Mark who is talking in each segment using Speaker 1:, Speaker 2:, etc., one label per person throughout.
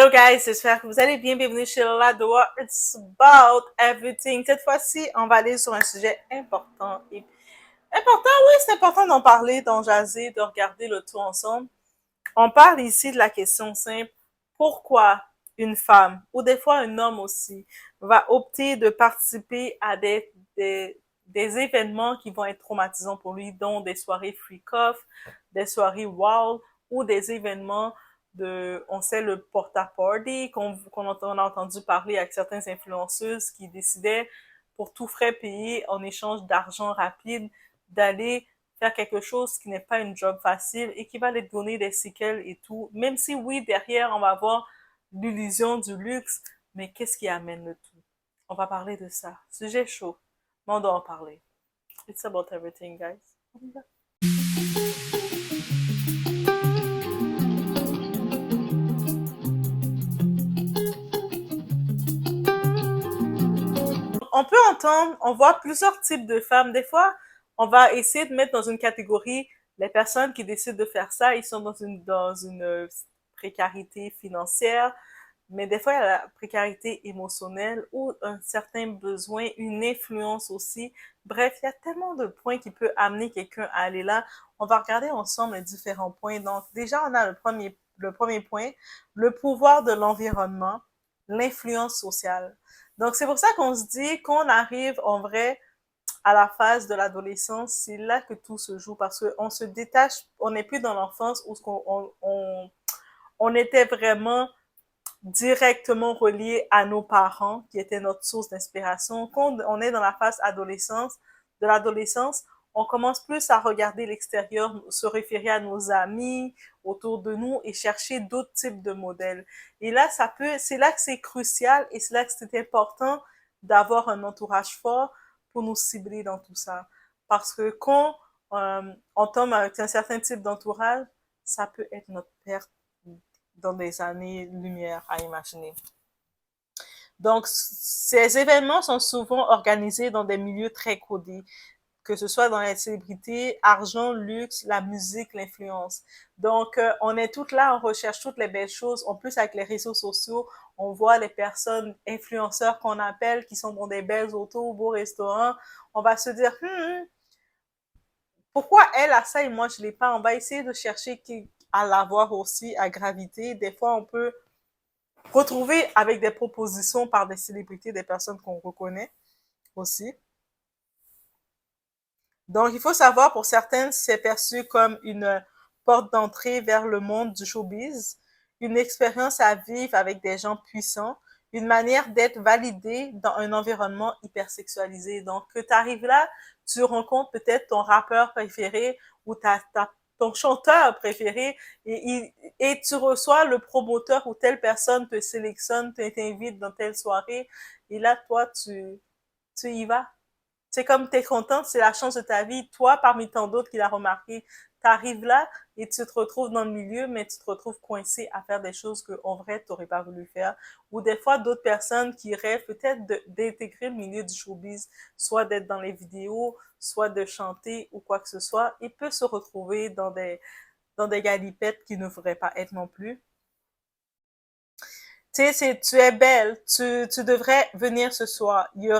Speaker 1: Hello guys, j'espère que vous allez bien. Bienvenue chez Ladoa. It's about everything. Cette fois-ci, on va aller sur un sujet important. Important, oui, c'est important d'en parler, d'en jaser, de regarder le tout ensemble. On parle ici de la question simple. Pourquoi une femme, ou des fois un homme aussi, va opter de participer à des événements qui vont être traumatisants pour lui, dont des soirées freak-off, des soirées wild, ou des événements on sait, le porta-party, on a entendu parler avec certaines influenceuses qui décidaient, pour tout frais payé, en échange d'argent rapide, d'aller faire quelque chose qui n'est pas une job facile et qui va les donner des séquelles et tout. Même si oui, derrière, on va avoir l'illusion du luxe, mais qu'est-ce qui amène le tout? On va parler de ça. Sujet chaud, mais on doit en parler. It's about everything, guys. On y va. On peut entendre, on voit plusieurs types de femmes. Des fois, on va essayer de mettre dans une catégorie les personnes qui décident de faire ça, ils sont dans une précarité financière, mais des fois, il y a la précarité émotionnelle ou un certain besoin, une influence aussi. Bref, il y a tellement de points qui peuvent amener quelqu'un à aller là. On va regarder ensemble les différents points. Donc, déjà, on a le premier point, le pouvoir de l'environnement, l'influence sociale. Donc, c'est pour ça qu'on se dit qu'on arrive en vrai à la phase de l'adolescence, c'est là que tout se joue parce qu'on se détache, on n'est plus dans l'enfance où on était vraiment directement relié à nos parents qui étaient notre source d'inspiration. Quand on est dans la phase de l'adolescence, on commence plus à regarder l'extérieur, se référer à nos amis autour de nous et chercher d'autres types de modèles. Et là, c'est là que c'est crucial et c'est là que c'est important d'avoir un entourage fort pour nous cibler dans tout ça. Parce que quand on tombe avec un certain type d'entourage, ça peut être notre perte dans des années-lumière à imaginer. Donc, ces événements sont souvent organisés dans des milieux très codés, que ce soit dans la célébrité, argent, luxe, la musique, l'influence. Donc, on est toutes là, on recherche toutes les belles choses. En plus, avec les réseaux sociaux, on voit les personnes influenceurs qu'on appelle, qui sont dans des belles autos, beaux restaurants. On va se dire, pourquoi elle a ça et moi je l'ai pas? On va essayer de chercher à l'avoir aussi, à graviter. Des fois, on peut retrouver avec des propositions par des célébrités, des personnes qu'on reconnaît aussi. Donc, il faut savoir, pour certaines, c'est perçu comme une porte d'entrée vers le monde du showbiz, une expérience à vivre avec des gens puissants, une manière d'être validé dans un environnement hypersexualisé. Donc, que tu arrives là, tu rencontres peut-être ton rappeur préféré ou ton chanteur préféré et tu reçois le promoteur ou telle personne te sélectionne, t'invite dans telle soirée et là, toi, tu y vas. C'est comme t'es contente, c'est la chance de ta vie. Toi, parmi tant d'autres qui l'a remarqué, t'arrives là et tu te retrouves dans le milieu, mais tu te retrouves coincé à faire des choses que, en vrai, t'aurais pas voulu faire. Ou des fois, d'autres personnes qui rêvent peut-être d'intégrer le milieu du showbiz, soit d'être dans les vidéos, soit de chanter ou quoi que ce soit, et peut se retrouver dans des galipettes qui ne devraient pas être non plus. Tu sais, tu es belle, tu devrais venir ce soir. Il y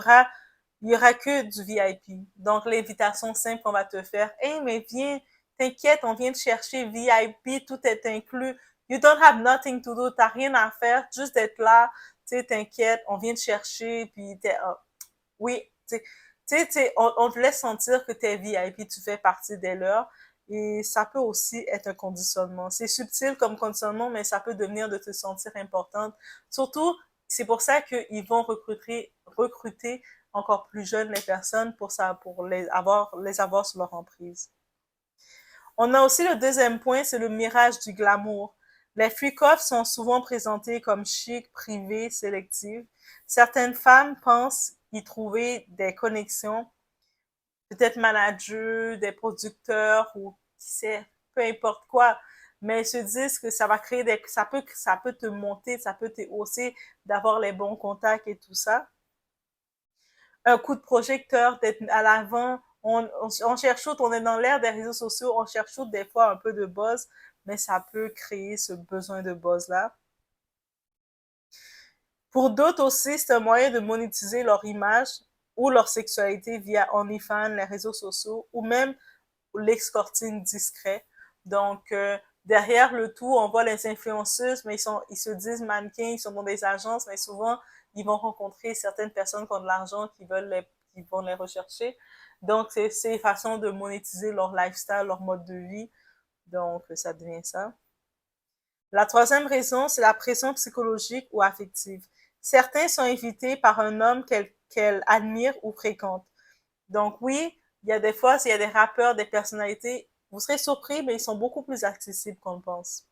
Speaker 1: aura que du VIP. Donc, l'invitation simple qu'on va te faire, hey, mais viens, t'inquiète, on vient te chercher VIP, tout est inclus. You don't have nothing to do, t'as rien à faire, juste d'être là, tu sais, t'inquiète, on vient te chercher, puis oui, on te laisse sentir que t'es VIP, tu fais partie des leurs. Et ça peut aussi être un conditionnement. C'est subtil comme conditionnement, mais ça peut devenir de te sentir importante. Surtout, c'est pour ça qu'ils vont recruter encore plus jeunes les personnes pour ça, pour les avoir sur leur emprise. On a aussi le deuxième point, c'est le mirage du glamour. Les freak-offs sont souvent présentés comme chic, privés, sélectifs. Certaines femmes pensent y trouver des connexions, peut-être managers, des producteurs ou qui sait, peu importe quoi. Mais elles se disent que ça va créer ça peut te monter, ça peut te hausser d'avoir les bons contacts et tout ça. Un coup de projecteur, d'être à l'avant. On cherche tout, on est dans l'ère des réseaux sociaux, on cherche tout des fois un peu de buzz, mais ça peut créer ce besoin de buzz-là. Pour d'autres aussi, c'est un moyen de monétiser leur image ou leur sexualité via OnlyFans, les réseaux sociaux ou même l'escorting discret. Donc, derrière le tout, on voit les influenceuses, mais ils se disent mannequins, ils sont dans des agences, mais souvent, ils vont rencontrer certaines personnes qui ont de l'argent, qui vont les rechercher. Donc, c'est une façon de monétiser leur lifestyle, leur mode de vie. Donc, ça devient ça. La troisième raison, c'est la pression psychologique ou affective. Certains sont invités par un homme qu'elle admire ou fréquente. Donc oui, il y a des fois, s'il y a des rappeurs, des personnalités, vous serez surpris, mais ils sont beaucoup plus accessibles qu'on le pense.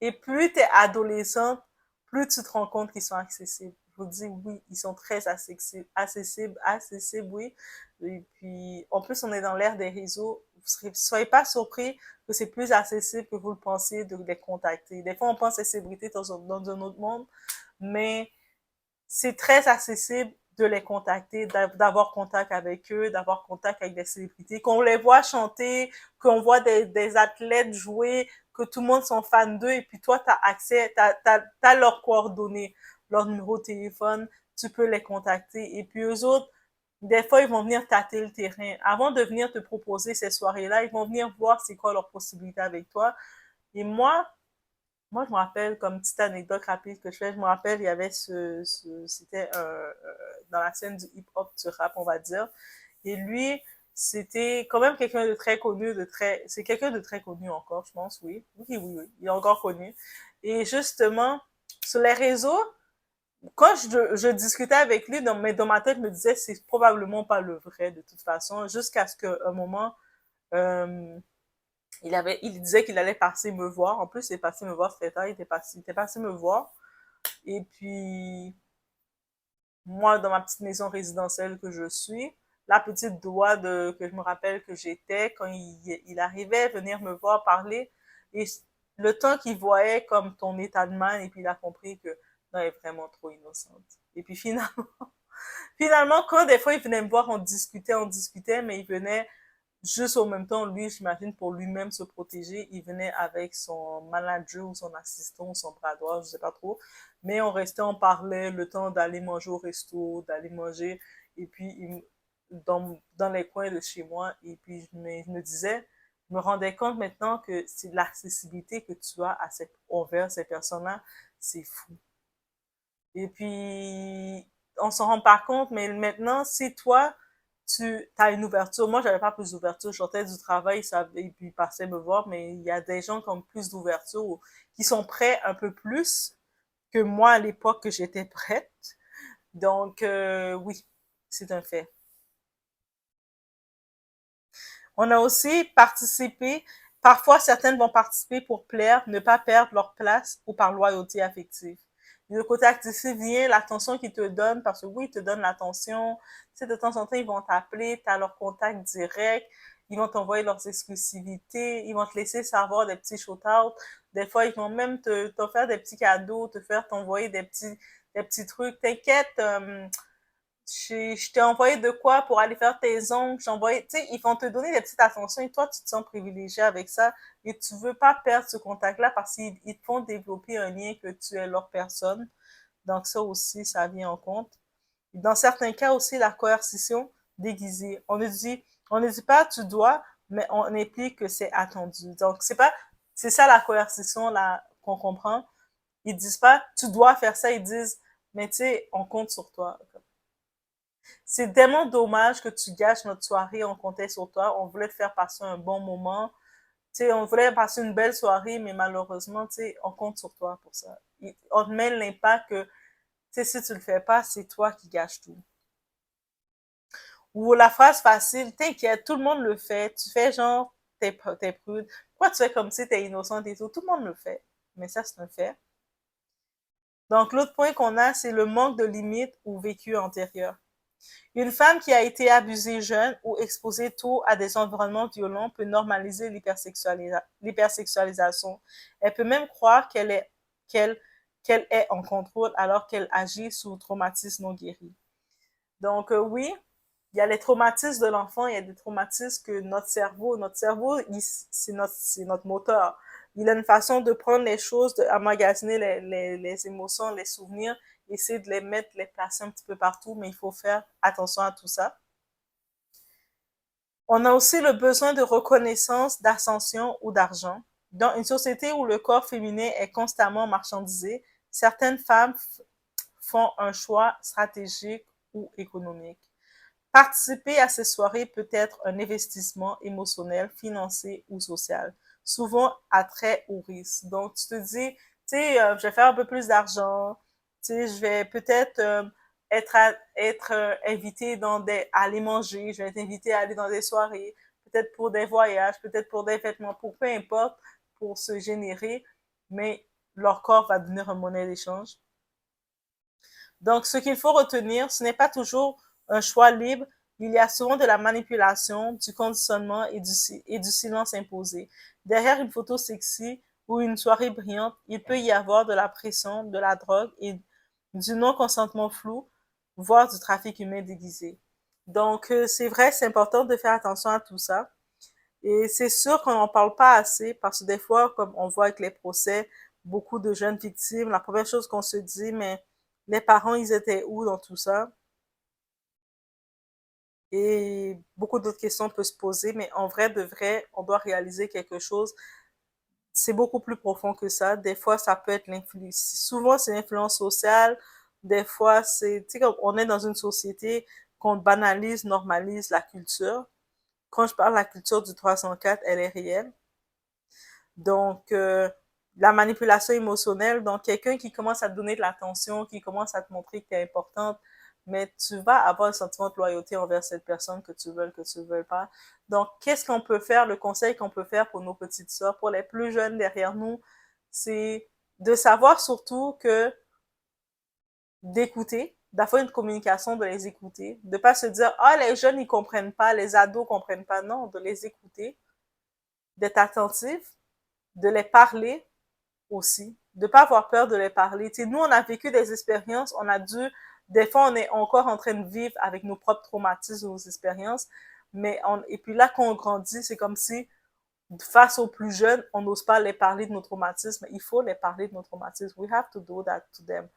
Speaker 1: Et plus tu es adolescente, plus tu te rends compte qu'ils sont accessibles. Je vous dis oui, ils sont très accessibles, oui. Et puis, en plus, on est dans l'ère des réseaux. Vous ne soyez pas surpris que c'est plus accessible que vous le pensez de les contacter. Des fois, on pense à ces célébrités dans un autre monde, mais c'est très accessible de les contacter, d'avoir contact avec eux, d'avoir contact avec des célébrités, qu'on les voit chanter, qu'on voit des athlètes jouer, que tout le monde sont fans d'eux, et puis toi, tu as accès, tu as leurs coordonnées, leur numéro de téléphone, tu peux les contacter. Et puis eux autres, des fois, ils vont venir tâter le terrain. Avant de venir te proposer ces soirées-là, ils vont venir voir c'est quoi leur possibilité avec toi. Et moi, je me rappelle, comme petite anecdote rapide que je fais, je me rappelle, il y avait c'était dans la scène du hip-hop, du rap, on va dire. Et lui, c'était quand même quelqu'un de très connu, c'est quelqu'un de très connu encore, je pense, oui. Oui, il est encore connu. Et justement, sur les réseaux, quand je discutais avec lui, dans ma tête, je me disais, c'est probablement pas le vrai, de toute façon, jusqu'à ce qu'à un moment, euh, il disait qu'il allait passer me voir. En plus, il est passé me voir très tard. Il était passé me voir. Et puis, moi, dans ma petite maison résidentielle que je suis, la petite doigt que je me rappelle que j'étais, quand il arrivait, venir me voir parler, et le temps qu'il voyait comme ton état de man, et puis il a compris que non, elle est vraiment trop innocente. Et puis finalement, quand des fois il venait me voir, on discutait, mais il venait juste au même temps, lui, j'imagine, pour lui-même se protéger, il venait avec son manager ou son assistant ou son bras droit, je sais pas trop. Mais on restait, on parlait le temps d'aller manger au resto, d'aller manger, et puis dans les coins de chez moi. Et puis je me disais, je me rendais compte maintenant que c'est l'accessibilité que tu as envers ces personnes-là, c'est fou. Et puis, on s'en rend pas compte, mais maintenant, si toi, tu as une ouverture, moi, j'avais pas plus d'ouverture, je sortais du travail, ça, et puis ils passaient me voir, mais il y a des gens qui ont plus d'ouverture, qui sont prêts un peu plus que moi à l'époque que j'étais prête. Donc, oui, c'est un fait. On a aussi participé, parfois certaines vont participer pour plaire, ne pas perdre leur place ou par loyauté affective. Le côté actif vient l'attention qu'ils te donnent parce que oui, ils te donnent l'attention. Tu sais, de temps en temps, ils vont t'appeler, tu as leur contact direct, ils vont t'envoyer leurs exclusivités, ils vont te laisser savoir des petits shout-outs. Des fois, ils vont même t'offrir des petits cadeaux, te faire t'envoyer des petits trucs. T'inquiète, je t'ai envoyé de quoi pour aller faire tes ongles, j'ai envoyé, tu sais, ils vont te donner des petites attentions et toi, tu te sens privilégié avec ça et tu veux pas perdre ce contact-là parce qu'ils te font développer un lien que tu es leur personne. Donc ça aussi, ça vient en compte. Dans certains cas aussi, la coercition déguisée. On ne dit pas tu dois, mais on implique que c'est attendu. Donc c'est ça la coercition là qu'on comprend. Ils disent pas tu dois faire ça, ils disent mais tu sais, on compte sur toi. C'est tellement dommage que tu gâches notre soirée, on comptait sur toi, on voulait te faire passer un bon moment, tu sais, on voulait passer une belle soirée, mais malheureusement, tu sais, on compte sur toi pour ça. On te met l'impact que, tu sais, si tu le fais pas, c'est toi qui gâches tout. Ou la phrase facile, t'inquiète, tout le monde le fait, tu fais genre, t'es prude, pourquoi tu fais comme si t'es innocente et tout le monde le fait. Mais ça, c'est un fait. Donc, l'autre point qu'on a, c'est le manque de limites ou vécu antérieur. Une femme qui a été abusée jeune ou exposée tôt à des environnements violents peut normaliser l'hypersexualisation. Elle peut même croire qu'elle, qu'elle est en contrôle alors qu'elle agit sous traumatisme non guéri. Donc oui, il y a les traumatismes de l'enfant, il y a des traumatismes que notre cerveau, c'est notre moteur. il a une façon de prendre les choses, d'emmagasiner les émotions, les souvenirs, essayer de les mettre, les placer un petit peu partout, mais il faut faire attention à tout ça. On a aussi le besoin de reconnaissance, d'ascension ou d'argent. Dans une société où le corps féminin est constamment marchandisé, certaines femmes font un choix stratégique ou économique. Participer à ces soirées peut être un investissement émotionnel, financier ou social, souvent à très haut risque. Donc, tu te dis, tu sais, je vais faire un peu plus d'argent, tu sais, je vais peut-être être invité à aller manger, je vais être invité à aller dans des soirées, peut-être pour des voyages, peut-être pour des vêtements, pour peu importe, pour se générer, mais leur corps va devenir une monnaie d'échange. Donc, ce qu'il faut retenir, ce n'est pas toujours un choix libre. Il y a souvent de la manipulation, du conditionnement et du silence imposé. Derrière une photo sexy ou une soirée brillante, il peut y avoir de la pression, de la drogue et du non-consentement flou, voire du trafic humain déguisé. Donc, c'est vrai, c'est important de faire attention à tout ça. Et c'est sûr qu'on n'en parle pas assez parce que des fois, comme on voit avec les procès, beaucoup de jeunes victimes, la première chose qu'on se dit, mais les parents, ils étaient où dans tout ça? Et beaucoup d'autres questions peuvent se poser, mais en vrai, de vrai, on doit réaliser quelque chose. C'est beaucoup plus profond que ça. Des fois, ça peut être l'influence. Souvent, c'est l'influence sociale. Des fois, c'est, tu sais, comme on est dans une société qu'on banalise, normalise la culture. Quand je parle de la culture du 304, elle est réelle. Donc, la manipulation émotionnelle, donc quelqu'un qui commence à te donner de l'attention, qui commence à te montrer que tu es importante, mais tu vas avoir un sentiment de loyauté envers cette personne que tu veux, que tu ne veux pas. Donc, qu'est-ce qu'on peut faire? Le conseil qu'on peut faire pour nos petites sœurs, pour les plus jeunes derrière nous, c'est de savoir surtout que d'écouter, d'avoir une communication, de les écouter, de pas se dire, ah, les jeunes, ils comprennent pas, les ados comprennent pas. Non, de les écouter, d'être attentif, de les parler aussi, de pas avoir peur de les parler. Tu sais, nous, on a vécu des expériences, on a dû, des fois, on est encore en train de vivre avec nos propres traumatismes, nos expériences, et puis là, quand on grandit, c'est comme si, face aux plus jeunes, on n'ose pas les parler de nos traumatismes. Il faut les parler de nos traumatismes. We have to do that to them.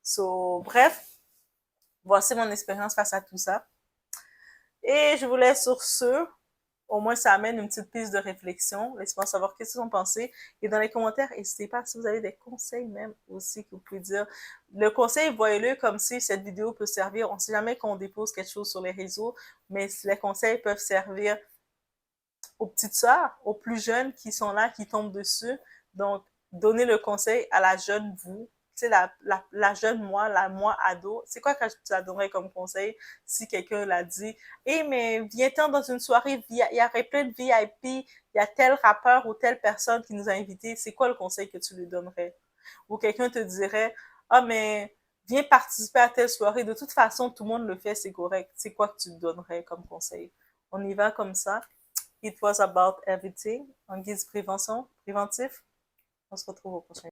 Speaker 1: So, bref, voici mon expérience face à tout ça. Et je vous laisse sur ce. Au moins, ça amène une petite piste de réflexion. Laissez-moi savoir qu'est-ce que vous en pensez. Et dans les commentaires, n'hésitez pas si vous avez des conseils même aussi que vous pouvez dire. Le conseil, voyez-le comme si cette vidéo peut servir. On ne sait jamais qu'on dépose quelque chose sur les réseaux, mais les conseils peuvent servir aux petites sœurs, aux plus jeunes qui sont là, qui tombent dessus. Donc, donnez le conseil à la jeune vous. Tu sais, la jeune moi, la moi ado, c'est quoi que tu la donnerais comme conseil si quelqu'un l'a dit? Eh, mais viens-t'en dans une soirée, il y aurait plein de VIP, il y a tel rappeur ou telle personne qui nous a invités, c'est quoi le conseil que tu lui donnerais? Ou quelqu'un te dirait, ah, mais viens participer à telle soirée, de toute façon, tout le monde le fait, c'est correct. C'est quoi que tu te donnerais comme conseil? On y va comme ça. It was about everything en guise prévention, préventif. On se retrouve au prochain.